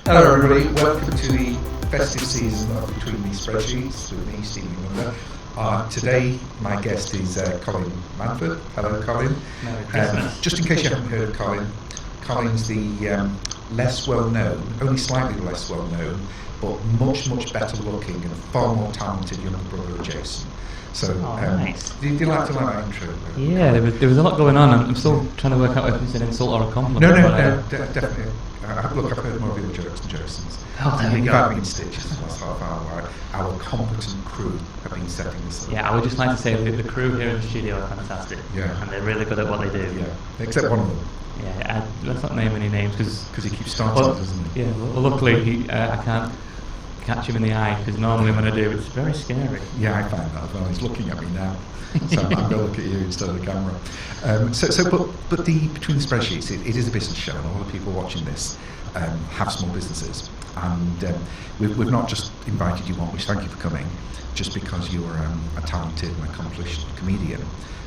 Hello everybody, welcome to the festive season of Between These Spreadsheets with me, Stephen Munger. Today my guest is Colin Manford. Hello Colin. Just in case you haven't heard of Colin, Colin's the less well known, only slightly less well known, but much better looking and far more talented younger brother of Jason. So, nice. Do you like that intro? Yeah, there was a lot going on. I'm still trying to work out if it's an insult or a compliment. No, definitely. Look, I've heard more of your jokes than Jason's. There we You've go. had me in stitches for the last half hour where our competent crew have been setting this up. Yeah, I would just like to say that the crew here in the studio are fantastic. Yeah. And they're really good at what they do. Yeah, except one of them. Yeah, let's not name any names because he keeps starting, doesn't he? Yeah, well, luckily I can't catch him in the eye because normally when I do it's very scary. Yeah, I find that as well. He's looking at me now, so I'm going to look at you instead of the camera. But between the spreadsheets, it is a business show, and a lot of people watching this have small businesses, and we've not just invited you on, which thank you for coming, just because you're a talented and accomplished comedian,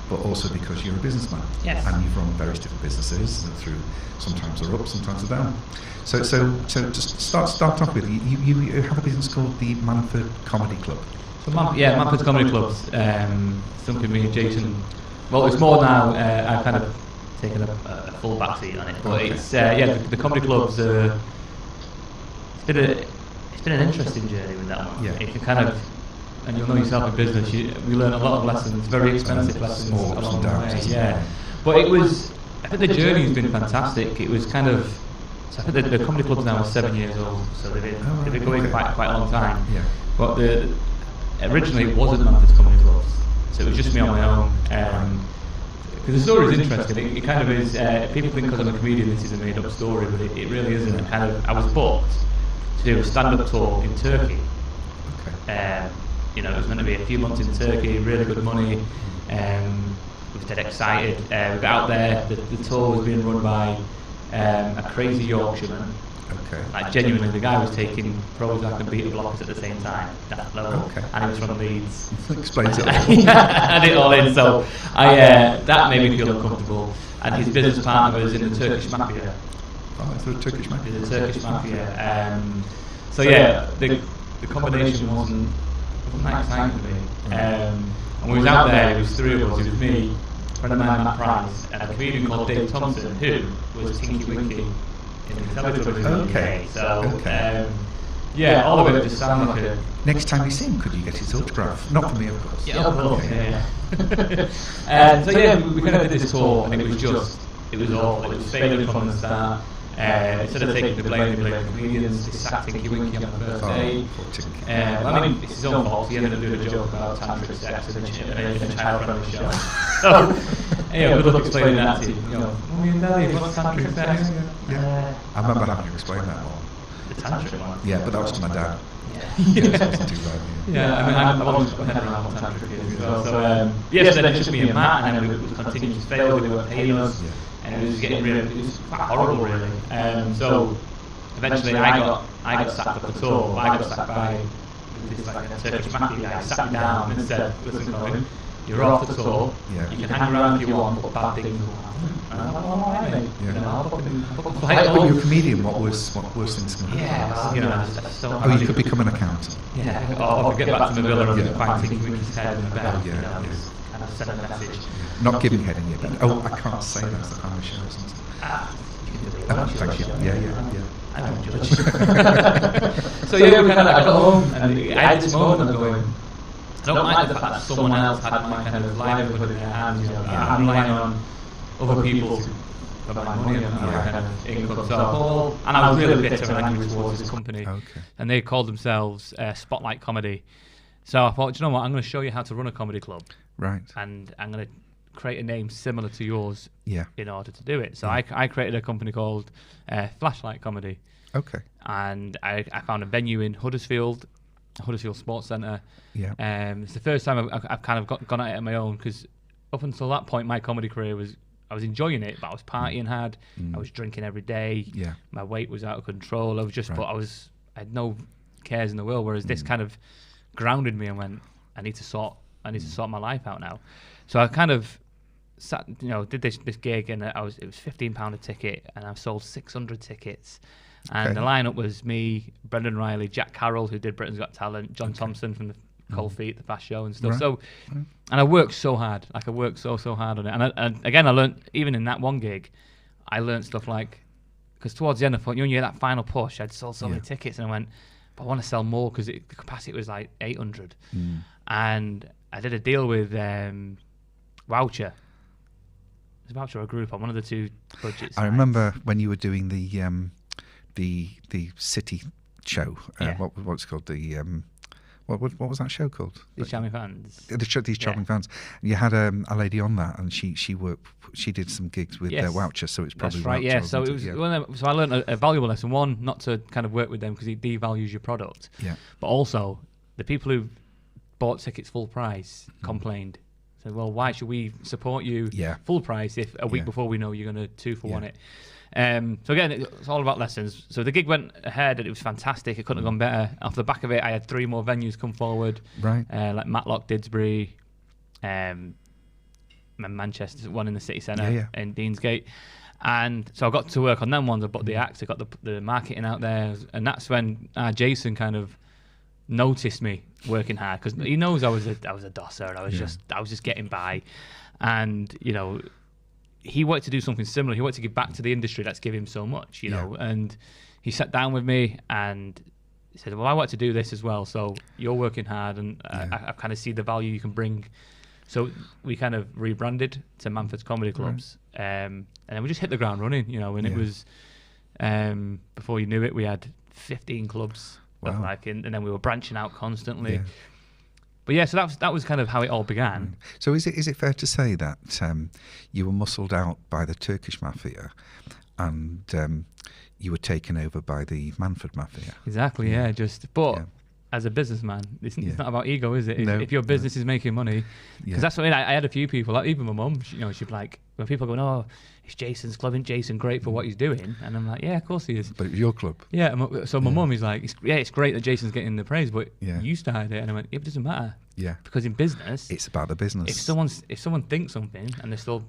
but also because you're a businessman. Yes. And you've run various different businesses through, sometimes they're up, sometimes they're down. So just start off with, you have a business called the Manfords Comedy Club. So Manfords Comedy Club, something me and Jason, well it's more now, I've kind of taken a full backseat on it, but Okay. it's, the comedy club's, it's been an interesting journey with that one. Yeah. It can kind of, and you'll know yourself in business, we learn a lot of lessons, very expensive lessons Small ups along and the downs, way. isn't it? Yeah. But it was, I think the journey has been fantastic. It was kind of, so I think the comedy club's now 7 years old, so they've been going okay. quite a long time. Yeah. But originally it wasn't Manfords Comedy Club, so it was just me on my own. Because the story is interesting. It kind of is. People think because I'm a comedian this is a made-up story, but it really isn't. I was booked to do a stand-up tour in Turkey. Okay. It was meant to be a few months in Turkey, really good money. We were dead excited. We got out there. The tour was being run by a crazy Yorkshireman. Okay. Like genuinely, the guy was taking Prozac and beta blockers at the same time. That level. Okay. And he was from Leeds. Explains it all. I had it all in, so that made me feel uncomfortable. And his business partner was in the Turkish mafia. Oh, it's a Turkish man. The Turkish mafia. So yeah, the combination wasn't that exciting to me. And we was out there. It was three of us. It was me, a friend of mine, Matt Price, and a comedian called Dave Thompson, who was Tinky Winky in the television. Okay. So Okay. all of it just sounded like a. Next time you see him, could you get his autograph? Not for me, of course. Yeah, of course. Okay. Yeah. And so we kind of did this tour, and it was awful. It was failing from the start. Instead of taking the blame, they blamed the comedians. They sacked Tinky Winky on the first day. Poor Tinky. I mean, it's his own fault. He ended up doing a joke about tantric sex in a child-friendly show. So, good luck explaining that to Mummy and Daddy, what's tantric sex? Yeah. I remember having you explain that one. The tantric one. Yeah, but that was to my dad. Yeah. It wasn't too bad. Yeah, I mean, I've always got my head around what tantric is as well. So, so then it just me and Matt, and then we continued to fail. They weren't paying us. Yeah. And it was quite horrible, really. So eventually, I got sacked off the tour. I got sacked by this a Turkish mafia guy. Sat me down and said, "Listen, Colin, you're off the tour. Yeah. You can hang around if you want, but bad things will happen." And I'm like, "All right, mate. Yeah. I'll fucking But fight you're a on." comedian. What worse things can happen? Yeah, I just don't. Oh, you could become an accountant. Yeah, or get back to my villa and Yeah. find Tinky Winky's head in the bed. Oh, yeah, Just kind of send a message. Not giving head in your bed. Oh, I can't say that's the kind of show, isn't it? You can delete Oh, that. thank you. Yeah. I don't judge. So we kind of I got home and I had this moment of going, I don't like the fact that someone else had my kind of livelihood in their hands. I'm relying on other people for my money and my kind of income. So, and I was really bitter and angry towards this company. Okay. And they called themselves Spotlight Comedy. So I thought, you know what, I'm going to show you how to run a comedy club. Right. And I'm going to create a name similar to yours Yeah. in order to do it. So I created a company called Flashlight Comedy. Okay. And I found a venue in Huddersfield Sports Centre. Yeah. It's the first time I've kind of gone at it on my own, because up until that point my comedy career I was enjoying it, but I was partying hard. I was drinking every day. Yeah. My weight was out of control. I was just, but I had no cares in the world. Whereas this kind of grounded me and went, I need to sort my life out now. So I kind of did this gig, and it was £15 a ticket, and I've sold 600 tickets. And the lineup was me, Brendan Riley, Jack Carroll, who did Britain's Got Talent, John Thompson from the Cold Feet, the Fast Show and stuff. Right. So, and I worked so hard. Like I worked so hard on it. And again, I learned, even in that one gig, I learned stuff like, because towards the end I thought, when you had that final push, I'd sold so many tickets, and I went, but I want to sell more, because the capacity was like 800. And I did a deal with Voucher. It was Voucher or a Groupon, one of the two budgets. I remember when you were doing the city show. What's it called? What was that show called? These Charming Fans. These Charming Fans. You had a lady on that, and she worked. She did some gigs with Voucher, so it's probably that's right. Voucher, So it was. So I learned a valuable lesson. One, not to kind of work with them because he devalues your product. Yeah. But also, the people who bought tickets full price complained. Said, well, why should we support you full price if a week before we know you're going to 2-for-1 it? So again, it's all about lessons. So the gig went ahead, and it was fantastic. It couldn't have gone better. Off the back of it, I had 3 more venues come forward. Right. Like Matlock, Didsbury, Manchester, one in the city centre, and Deansgate. And so I got to work on them ones. I booked the acts, I got the marketing out there, and that's when Jason kind of noticed me working hard, because he knows I was a dosser, and I was just getting by, and he wanted to do something similar. He wanted to give back to the industry that's given him so much, you know. And he sat down with me and he said, well, I want to do this as well, so you're working hard, and I kind of see the value you can bring. So we kind of rebranded to Manfords Comedy Clubs, and then we just hit the ground running, and it was, before you knew it, we had 15 clubs. Wow. And then we were branching out constantly. But so that was kind of how it all began. So is it fair to say that you were muscled out by the Turkish mafia, and you were taken over by the Manford mafia? Exactly. But as a businessman, it's not about ego, is it? No, if your business is making money, because that's what I had a few people, like even my mum. She'd be like, when people are going, "Oh, it's Jason's club, isn't Jason great for what he's doing?" And I'm like, "Yeah, of course he is." But it was your club. Yeah. So my mum is like, "It's great that Jason's getting the praise, but you started it." And I went, "It doesn't matter." Yeah. Because in business, it's about the business. If someone thinks something and they're still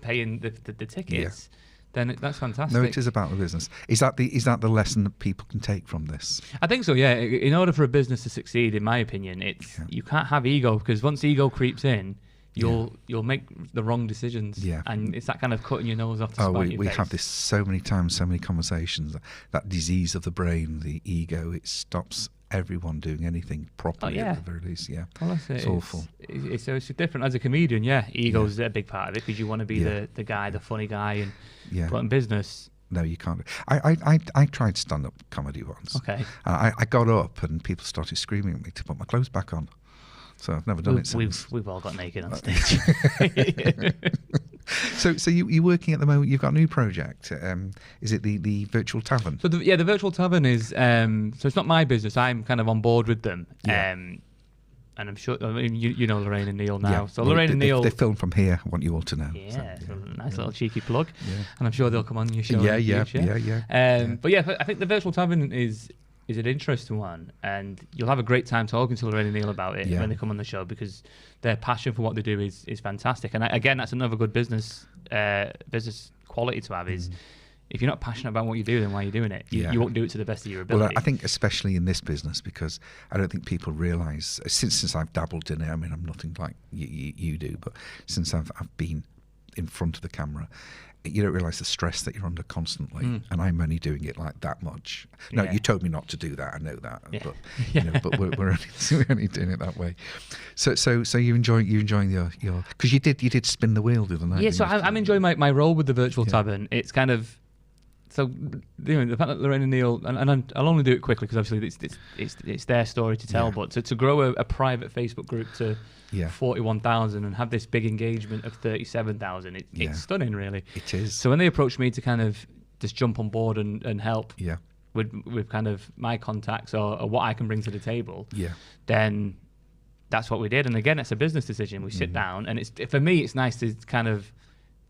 paying the tickets, then that's fantastic. No, it is about the business. Is that the lesson that people can take from this? I think so. Yeah. In order for a business to succeed, in my opinion, you can't have ego, because once ego creeps in, you'll make the wrong decisions. Yeah. And it's that kind of cutting your nose off to spite your we face. have this so many times, so many conversations. That disease of the brain, the ego, it stops everyone doing anything properly at the very least. Yeah. Well, that's it. It's awful. It's different as a comedian. Ego's a big part of it, because you want to be the guy, the funny guy, and but in business, no, you can't. I tried stand-up comedy once. Okay. I got up and people started screaming at me to put my clothes back on. So I've never done it since. We've all got naked on stage. So you're working at the moment. You've got a new project. Is it the Virtual Tavern? So the Virtual Tavern is. So it's not my business. I'm kind of on board with them. Yeah. And I'm sure, I mean, you know Lorraine and Neil now. Yeah. So Lorraine and Neil... They film from here, I want you all to know. Yeah, so nice little cheeky plug. Yeah. And I'm sure they'll come on your show. Yeah. But I think the Virtual Tavern is an interesting one, and you'll have a great time talking to Lorraine and Neil about it when they come on the show, because their passion for what they do is fantastic. And again, that's another good business quality to have, is if you're not passionate about what you do, then why are you doing it? You won't do it to the best of your ability. Well, I think especially in this business, because I don't think people realise, since I've dabbled in it, I mean, I'm nothing like you do, but since I've been in front of the camera, you don't realise the stress that you're under constantly, and I'm only doing it like that much. No, you told me not to do that. I know that, but but we're only doing it that way. So you're enjoying your because you did spin the wheel the other night. Yeah, so I'm enjoying my role with the Virtual Tavern. It's kind of the fact that Lorraine and Neil, and I'll only do it quickly because obviously it's their story to tell, but to grow a private Facebook group to 41,000 and have this big engagement of 37,000, it's stunning, really. It is. So when they approached me to kind of just jump on board and help with kind of my contacts or what I can bring to the table, then that's what we did. And again, it's a business decision. We sit down, and for me, it's nice to kind of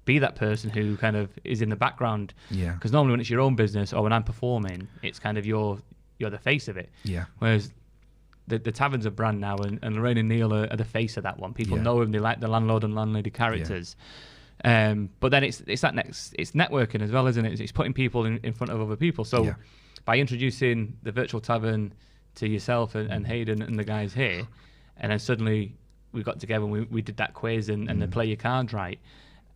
be that person who kind of is in the background. Yeah. Because normally when it's your own business or when I'm performing, it's kind of you're the face of it. Yeah. Whereas the Tavern's a brand now, and Lorraine and Neil are the face of that one. People know them. They like the landlord and landlady characters. But then it's networking as well, isn't it? It's putting people in front of other people. So by introducing the Virtual Tavern to yourself and Hayden and the guys here, and then suddenly we got together and we did that quiz and the play your cards right.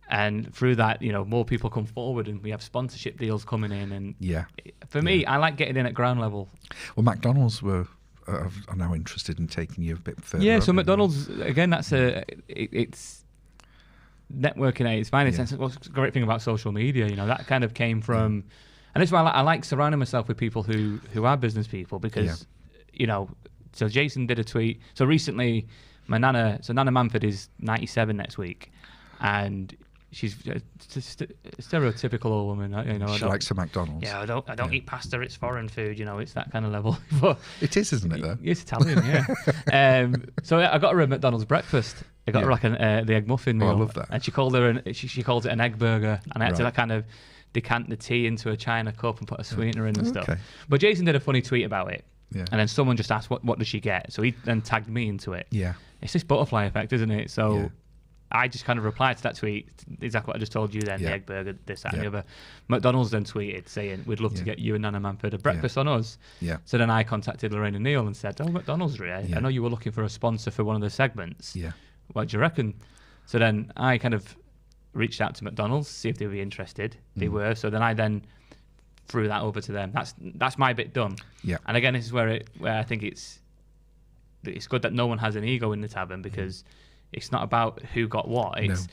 And through that, more people come forward and we have sponsorship deals coming in. And for me, I like getting in at ground level. Well, McDonalds are now interested in taking you a bit further. Yeah, so McDonald's, again, it's networking. It's fine. It's what's the great thing about social media, that kind of came from, and that's why I like surrounding myself with people who are business people because, so Jason did a tweet. So recently, Nana Manford is 97 next week, and she's a stereotypical old woman. She likes the McDonald's. Yeah, I don't eat pasta. It's foreign food. It's that kind of level. But it is, isn't it? Though it's Italian. Yeah. So I got her a McDonald's breakfast. I got her like the egg muffin meal. I love that. And she called she calls it an egg burger, and I had to kind of decant the tea into a china cup and put a sweetener in and stuff. But Jason did a funny tweet about it. Yeah. And then someone just asked, what does she get? So he then tagged me into it. Yeah. It's this butterfly effect, isn't it? So I just kind of replied to that tweet, exactly what I just told you then, the egg burger, this, that, and the other. McDonald's then tweeted saying, we'd love to get you and Nana Manford a breakfast on us. Yeah. So then I contacted Lorraine and Neil and said, McDonald's, I know you were looking for a sponsor for one of the segments. Yeah. What do you reckon? So then I kind of reached out to McDonald's, see if they would be interested. They were. So then I threw that over to them. That's my bit done. Yeah. And again, this is where I think it's good that no one has an ego in the tavern because it's not about who got what. It's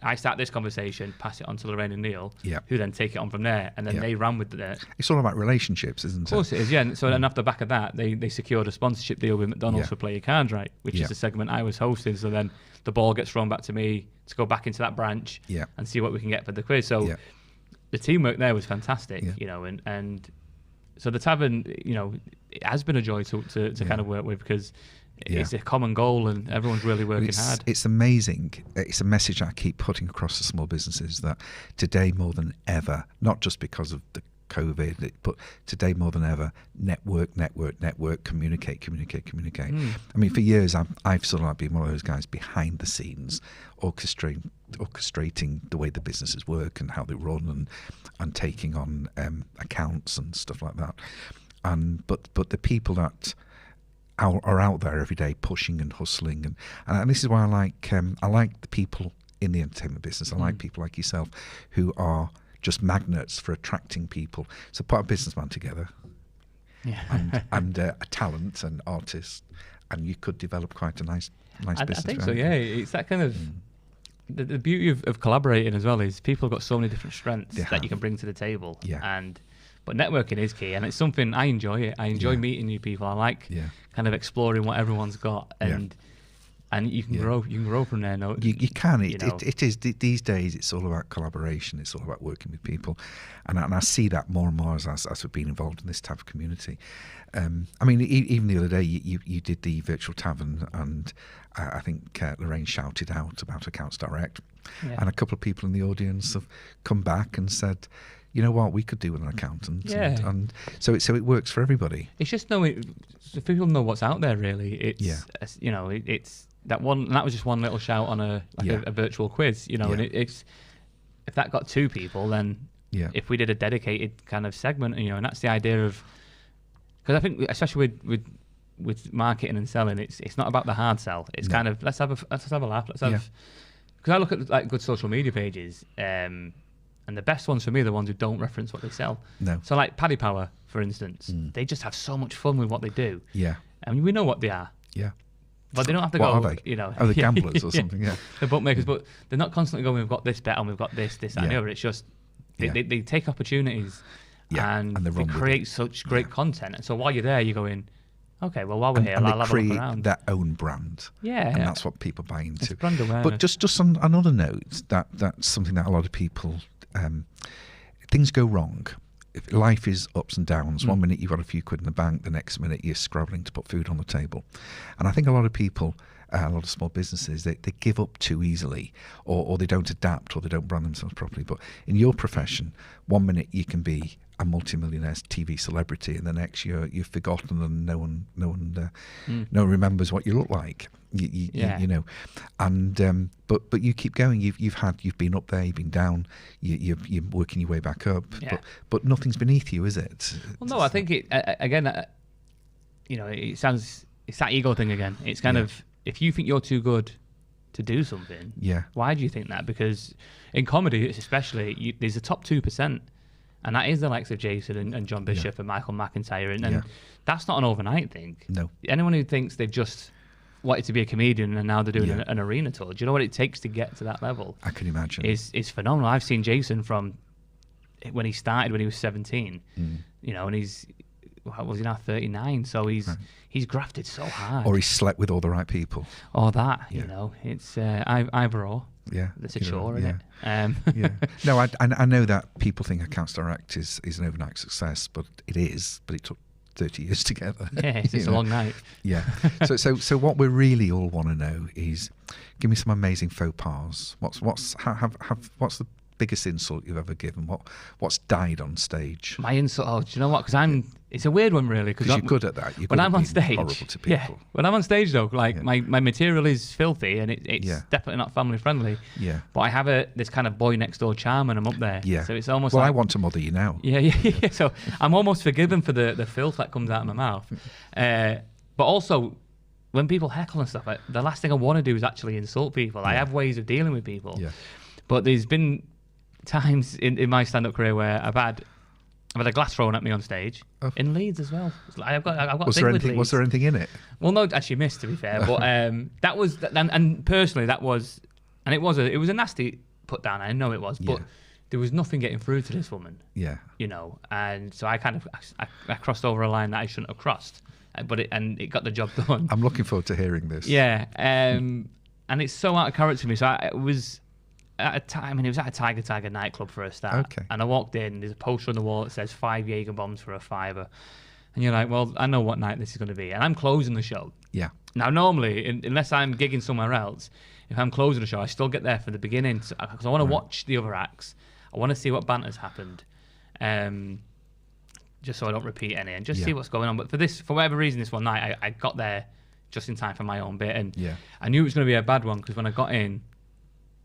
I start this conversation, pass it on to Lorraine and Neil, who then take it on from there, and then they ran with it. It's all about relationships, isn't it? Of course it is, yeah. And so then off the back of that, they secured a sponsorship deal with McDonald's for Play Your Cards Right, which is the segment I was hosting. So then the ball gets thrown back to me to go back into that branch and see what we can get for the quiz. So the teamwork there was fantastic, and so the tavern, it has been a joy to kind of work with because it's a common goal and everyone's really working hard. It's amazing. It's a message I keep putting across to small businesses that today more than ever, not just because of the COVID, but today more than ever, network, communicate. I mean, for years I've sort of like been one of those guys behind the scenes, orchestrating the way the businesses work and how they run and taking on accounts and stuff like that. But the people that are out there every day pushing and hustling and this is why I like the people in the entertainment business. I like people like yourself who are just magnets for attracting people. So put a businessman together and a talent and artist, and you could develop quite a nice business. I think so. Yeah, it's that kind of the beauty of collaborating as well is people have got so many different strengths that you can bring to the table. Yeah. But networking is key, and it's something I enjoy. I enjoy meeting new people. I like kind of exploring what everyone's got, and you can grow. You can grow from there. No, you can. It is these days. It's all about collaboration. It's all about working with people, and I see that more and more as we've been involved in this type of community. I mean, even the other day, you did the Virtual Tavern, and I think Lorraine shouted out about Accounts Direct, and a couple of people in the audience have come back and said, you know what, we could do with an accountant. And so it works for everybody. It's just if people know what's out there, really. It's that one. That was just one little shout on a virtual quiz, and it's if that got two people, then if we did a dedicated kind of segment, and that's the idea of, because I think especially with marketing and selling, it's not about the hard sell. It's kind of let's have a laugh. Let's have, because I look at like good social media pages. And the best ones for me are the ones who don't reference what they sell. No. So like Paddy Power, for instance, they just have so much fun with what they do. Yeah. I mean, we know what they are. Yeah. But they don't have to what are they? Are they gamblers or something? Yeah. They're bookmakers, but they're not constantly going, we've got this bet and we've got this, and the other. It's just, they take opportunities and they create such great content. And so while you're there, you're going, okay, well, while we're here, I'll have a look around. Their own brand. Yeah. And that's what people buy into. It's brand awareness. But just on another note, that's something that a lot of people... things go wrong. If life is ups and downs. 1 minute you've got a few quid in the bank, the next minute you're scrabbling to put food on the table. And I think a lot of people a lot of small businesses, they give up too easily, or they don't adapt, or they don't brand themselves properly. But in your profession, 1 minute you can be a multimillionaire TV celebrity, and the next you're forgotten, and no one remembers what you look like. You know, and but you keep going. You've been up there, you've been down, you're working your way back up. Yeah. But nothing's beneath you, is it? Well, no, I think it again. You know, it's that ego thing again. It's kind of, if you think you're too good to do something, why do you think that? Because in comedy, especially, there's a top 2%. And that is the likes of Jason and John Bishop and Michael McIntyre. And that's not an overnight thing. No. Anyone who thinks they've just wanted to be a comedian and now they're doing an arena tour, do you know what it takes to get to that level? I can imagine. It's phenomenal. I've seen Jason from when he started when he was 17, you know, and he's, what was he now, 39? So he's grafted so hard. Or he's slept with all the right people. Or that, you know. It's either or. Yeah, that's a chore, isn't it? No, I know that people think A Can't Star Act is an overnight success, but it is. But it took 30 years together. Yeah, it's a long night. Yeah. So what we really all want to know is, give me some amazing faux pas. What's the biggest insult you've ever given? What's died on stage? My insult? Oh, do you know what? Because it's a weird one, really. Because you're good at that. When I'm on stage, horrible to people. Yeah. When I'm on stage, though, like my material is filthy and it's definitely not family friendly. Yeah. But I have this kind of boy next door charm, and I'm up there. Yeah. So it's almost. Well, like, I want to mother you now. Yeah. So I'm almost forgiven for the filth that comes out of my mouth. But also, when people heckle and stuff, the last thing I want to do is actually insult people. I have ways of dealing with people. Yeah. But there's been times in my stand-up career where I've had a glass thrown at me on stage in Leeds as well. I've got was there anything in it? Well, no, actually missed, to be fair. But that was, and personally that was, and it was a nasty put down. I know it was, but there was nothing getting through to this woman. Yeah, you know, and so I kind of I crossed over a line that I shouldn't have crossed, but it got the job done. I'm looking forward to hearing this. Yeah, and it's so out of character for me. So it was. At a time, and it was at a Tiger nightclub for a start. Okay. And I walked in, there's a poster on the wall that says 5 Jaeger bombs for a $5. And you're like, well, I know what night this is going to be. And I'm closing the show. Yeah. Now, normally, unless I'm gigging somewhere else, if I'm closing the show, I still get there for the beginning. Because I want to watch the other acts. I want to see what banter's happened. Just so I don't repeat any. And just see what's going on. But for whatever reason, this one night, I got there just in time for my own bit. And I knew it was going to be a bad one, because when I got in,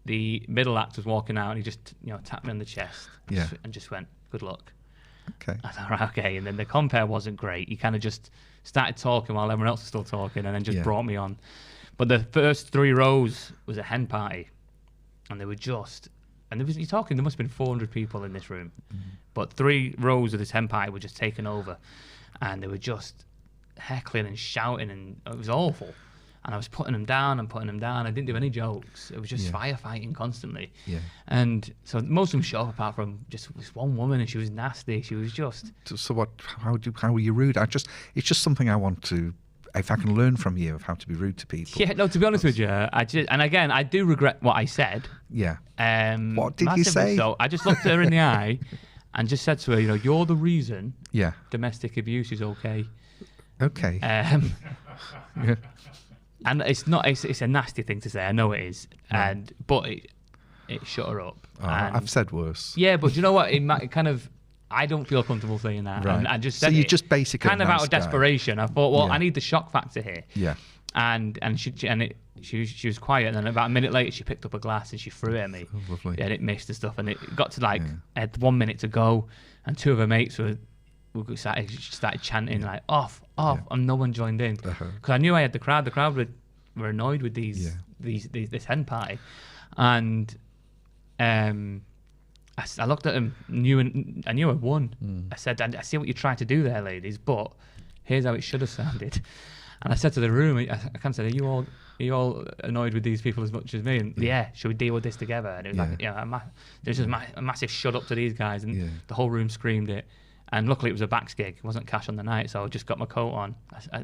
the middle act was walking out, and he just tapped me on the chest and just went, good luck. Okay. I thought, right, okay. And then the compare wasn't great. He kind of just started talking while everyone else was still talking, and then just brought me on. But the first 3 rows was a hen party, and they were just, and there must have been 400 people in this room. But 3 rows of this hen party were just taken over, and they were just heckling and shouting, and it was awful. And I was putting them down. I didn't do any jokes. It was just firefighting constantly. Yeah. And so most of them shut up, apart from just this one woman, and she was nasty. She was just. So what? How were you rude? It's just something I want to. If I can learn from you of how to be rude to people. Yeah. No. To be honest with you, I do regret what I said. Yeah. What did you say? So I just looked at her in the eye, and just said to her, you're the reason. Yeah. Domestic abuse is okay. Okay. Yeah. And it's not. It's a nasty thing to say. I know it is. But it shut her up. I've said worse. Yeah, but do you know what? It kind of. I don't feel comfortable saying that. Right. And I just said, so you just basically kind of out of desperation. I thought, well, I need the shock factor here. Yeah. And she was quiet. And then about a minute later, she picked up a glass and she threw it at me. Oh, lovely. Yeah, and it missed and stuff. And it got to I had 1 minute to go, and 2 of her mates started chanting like off, and no one joined in, because I knew I had the crowd. The crowd were annoyed with this hen party, and I looked at them, I knew I'd won. I said, I see what you tried to do there, ladies, but here's how it should have sounded. And I said to the room, I kind of said, are you all annoyed with these people as much as me? And should we deal with this together? And it was there's just a massive shut up to these guys, and the whole room screamed it. And luckily it was a backs gig. It wasn't cash on the night, so I just got my coat on.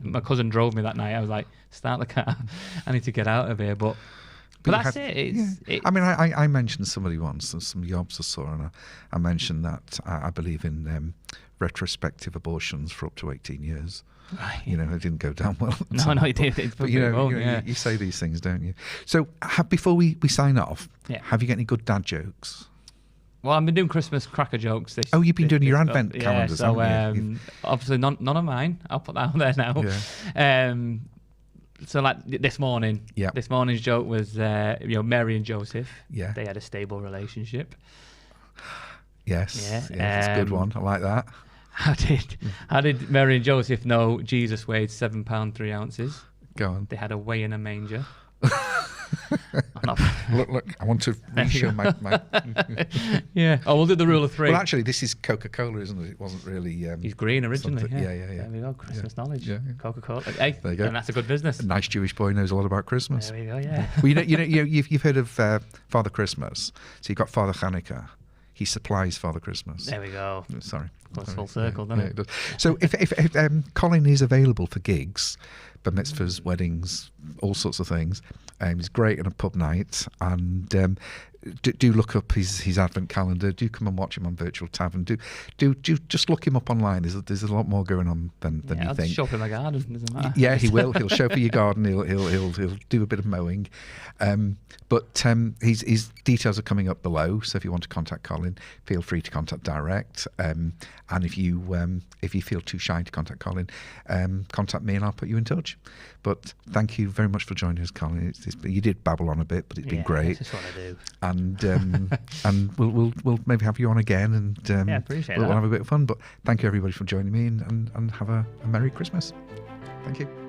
My cousin drove me that night. I was like, start the car. I need to get out of here. But But that's it. I mean, I mentioned somebody once, some yobs I saw, and I mentioned that I believe in retrospective abortions for up to 18 years. Right. You know, it didn't go down well. No, it did. But you say these things, don't you? So before we sign off, have you got any good dad jokes? Well, I've been doing Christmas cracker jokes. You've been doing your advent calendars, haven't you? Obviously none of mine. I'll put that out there now. Yeah. So like this morning, this morning's joke was, Mary and Joseph. Yeah. They had a stable relationship. Yes. Yeah. It's a good one. I like that. How did Mary and Joseph know Jesus weighed 7 pounds 3 ounces? Go on. They had a weigh in a manger. Look! I want to reshow my. Yeah. Oh, we'll do the rule of 3. Well, actually, this is Coca-Cola, isn't it? It wasn't really. He's green originally. Yeah. There we go. Christmas knowledge. Yeah. Coca-Cola. Hey, there you go. And that's a good business. A nice Jewish boy knows a lot about Christmas. There we go. Yeah. Well, you've heard of Father Christmas. So you've got Father Hanukkah. He supplies Father Christmas. There we go. Sorry. Goes full circle, doesn't it? Does. So if Colin is available for gigs, bar mitzvahs, weddings, all sorts of things, he's great on a pub night, and do look up his advent calendar. Do come and watch him on Virtual Tavern. Do just look him up online. There's a lot more going on than you I'll think. show up in my garden. Doesn't matter. Yeah, he will. He'll show for your garden. He'll do a bit of mowing. But his details are coming up below. So if you want to contact Colin, feel free to contact direct. And if you feel too shy to contact Colin, contact me and I'll put you in touch. But thank you very much for joining us, Colin. You did babble on a bit, but it's been great. That's just what I do. And we'll maybe have you on again, and appreciate we'll that. have a bit of fun. But thank you everybody for joining me, and have a Merry Christmas. Thank you.